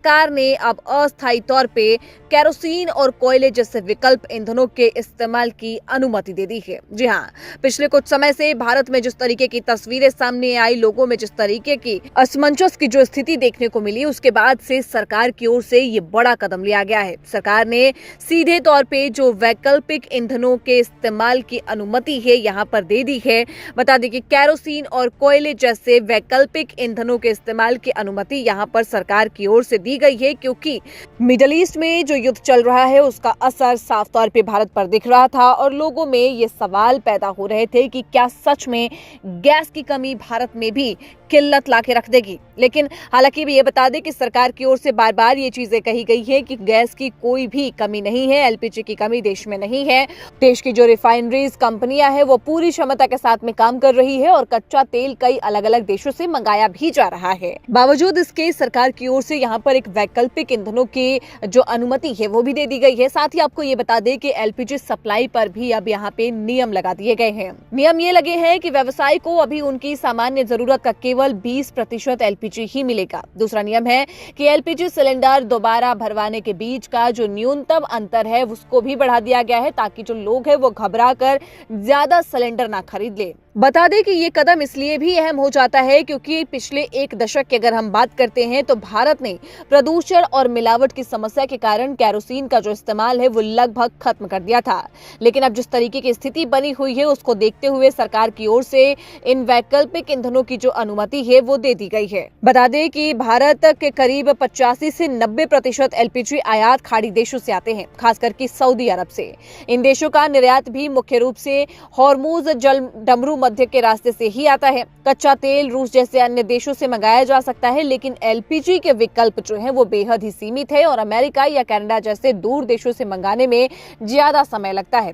सरकार ने अब अस्थायी तौर पे केरोसिन और कोयले जैसे विकल्प ईंधनों के इस्तेमाल की अनुमति दे दी है। जी हाँ, पिछले कुछ समय से भारत में जिस तरीके की तस्वीरें सामने आई, लोगों में जिस तरीके की असमंजस की जो स्थिति देखने को मिली, उसके बाद से सरकार की ओर से ये बड़ा कदम लिया गया है। सरकार ने सीधे तौर पे जो वैकल्पिक ईंधनों के इस्तेमाल की अनुमति है यहाँ पर दे दी है। बता दें कि केरोसिन और कोयले जैसे वैकल्पिक ईंधनों के इस्तेमाल की अनुमति यहाँ पर सरकार की ओर से दी गई है, क्योंकि मिडिल ईस्ट में जो युद्ध चल रहा है उसका असर साफ तौर पे भारत पर दिख रहा था और लोगों में ये सवाल पैदा हो रहे थे कि क्या सच में गैस की कमी भारत में भी किल्लत लाके रख देगी। लेकिन हालांकि भी ये बता दें कि सरकार की ओर से बार बार ये चीजें कही गई है कि गैस की कोई भी कमी नहीं है, एलपीजी की कमी देश में नहीं है। देश की जो रिफाइनरीज कंपनियां हैं वो पूरी क्षमता के साथ में काम कर रही है और कच्चा तेल कई अलग अलग देशों से मंगाया भी जा रहा है। बावजूद इसके सरकार की ओर से यहाँ पर एक वैकल्पिक ईंधनों की जो अनुमति है वो भी दे दी गई है। साथ ही आपको ये बता दें कि एलपीजी सप्लाई पर भी अब यहाँ पे नियम लगा दिए गए हैं। नियम ये लगे हैं कि व्यवसाय को अभी उनकी सामान्य जरूरत का केवल 20% एलपीजी ही मिलेगा। दूसरा नियम है कि एलपीजी सिलेंडर दोबारा भरवाने के बीच का जो न्यूनतम अंतर है उसको भी बढ़ा दिया गया है, ताकि जो लोग हैं वो घबरा कर ज्यादा सिलेंडर ना खरीद ले। बता दें कि ये कदम इसलिए भी अहम हो जाता है क्योंकि पिछले एक दशक की अगर हम बात करते हैं तो भारत ने प्रदूषण और मिलावट की समस्या के कारण केरोसिन का जो इस्तेमाल है वो लगभग खत्म कर दिया था। लेकिन अब जिस तरीके की स्थिति बनी हुई है उसको देखते हुए सरकार की ओर से इन वैकल्पिक ईंधनों की जो अनुमति है वो दे दी गई है। बता दें कि भारत के करीब 85 से 90% एलपीजी आयात खाड़ी देशों से आते हैं, खासकर कि सऊदी अरब से। इन देशों का निर्यात भी मुख्य रूप से हॉर्मुज जल डमरू मध्य के रास्ते से ही आता है। कच्चा तेल रूस जैसे अन्य देशों से मंगाया जा सकता है, लेकिन एलपीजी के विकल्प जो हैं वो बेहद ही सीमित है और अमेरिका या कनाडा जैसे दूर देशों से मंगाने में ज्यादा समय लगता है।